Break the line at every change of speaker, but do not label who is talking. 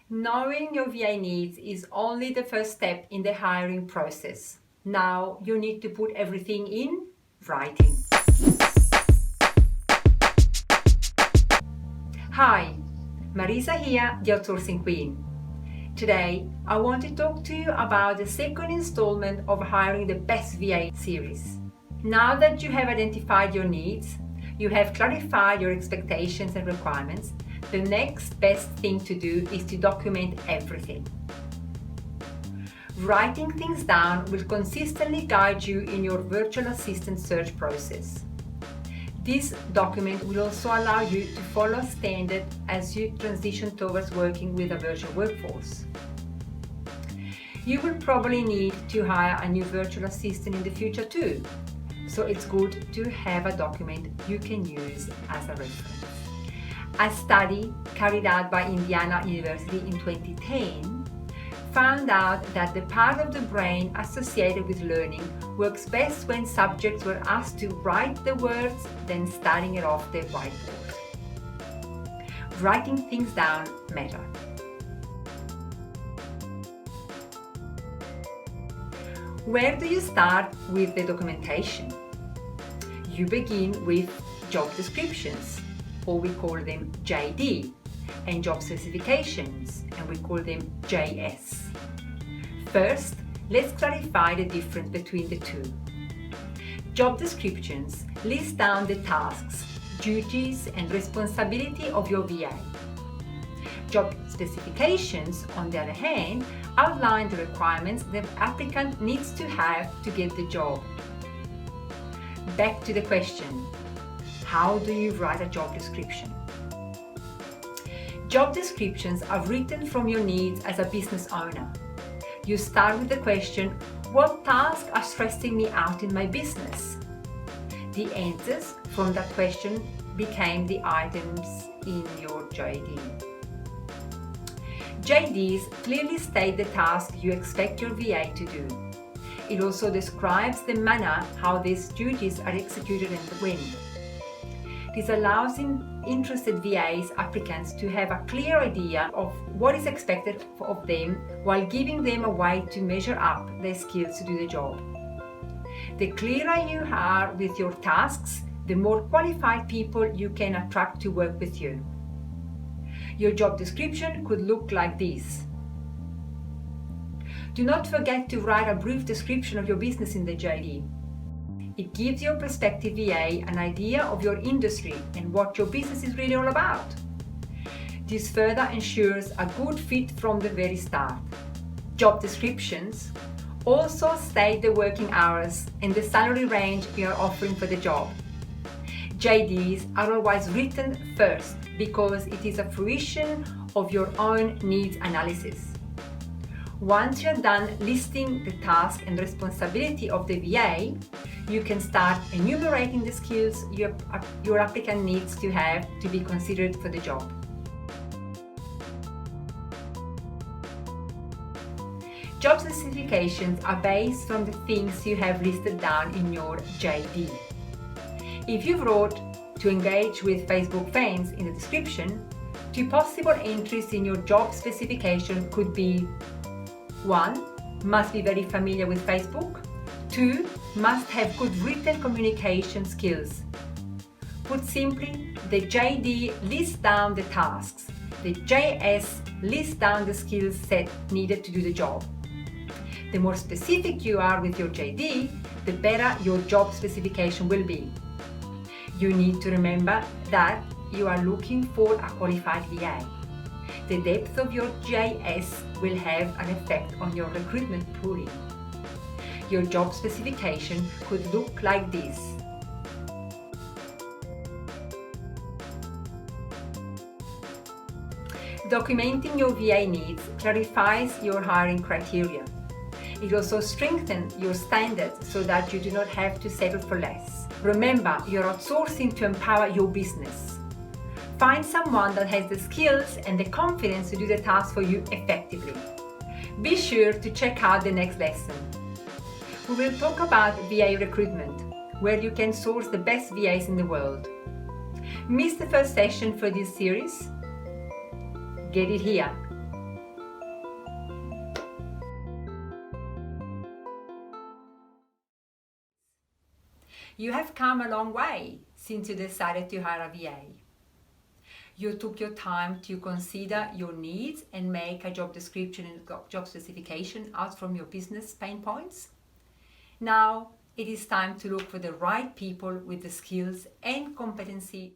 Knowing your VA needs is only the first step in the hiring process. Now you need to put everything in writing. Hi, Marisa here, the Outsourcing Queen. Today, I want to talk to you about the second installment of Hiring the Best VA series. Now that you have identified your needs, you have clarified your expectations and requirements, the next best thing to do is to document everything. Writing things down will consistently guide you in your virtual assistant search process. This document will also allow you to follow standard as you transition towards working with a virtual workforce. You will probably need to hire a new virtual assistant in the future too, so it's good to have a document you can use as a reference. A study carried out by Indiana University in 2010 found out that the part of the brain associated with learning works best when subjects were asked to write the words, then studying it off their whiteboard. Writing things down matter. Where do you start with the documentation? You begin with job descriptions, or we call them JD, and job specifications, and we call them JS. First, let's clarify the difference between the two. Job descriptions list down the tasks, duties, and responsibility of your VA. Job specifications, on the other hand, outline the requirements the applicant needs to have to get the job. Back to the question. How do you write a job description? Job descriptions are written from your needs as a business owner. You start with the question, what tasks are stressing me out in my business? The answers from that question became the items in your JD. JDs clearly state the task you expect your VA to do. It also describes the manner how these duties are executed and when. This allows interested VAs applicants to have a clear idea of what is expected of them while giving them a way to measure up their skills to do the job. The clearer you are with your tasks, the more qualified people you can attract to work with you. Your job description could look like this. Do not forget to write a brief description of your business in the JD. It gives your prospective VA an idea of your industry and what your business is really all about. This further ensures a good fit from the very start. Job descriptions also state the working hours and the salary range you are offering for the job. JDs are always written first because it is a fruition of your own needs analysis. Once you're done listing the task and responsibility of the VA, you can start enumerating the skills your applicant needs to have to be considered for the job. Job specifications are based on the things you have listed down in your JD. If you wrote to engage with Facebook fans in the description, two possible entries in your job specification could be 1. Must be very familiar with Facebook. 2. Must have good written communication skills. Put simply, the JD lists down the tasks. The JS lists down the skill set needed to do the job. The more specific you are with your JD, the better your job specification will be. You need to remember that you are looking for a qualified VA. The depth of your JS will have an effect on your recruitment pooling. Your job specification could look like this. Documenting your VA needs clarifies your hiring criteria. It also strengthens your standards so that you do not have to settle for less. Remember, you're outsourcing to empower your business. Find someone that has the skills and the confidence to do the task for you effectively. Be sure to check out the next lesson. We will talk about VA recruitment, where you can source the best VAs in the world. Miss the first session for this series? Get it here. You have come a long way since you decided to hire a VA. You took your time to consider your needs and make a job description and job specification out from your business pain points. Now it is time to look for the right people with the skills and competency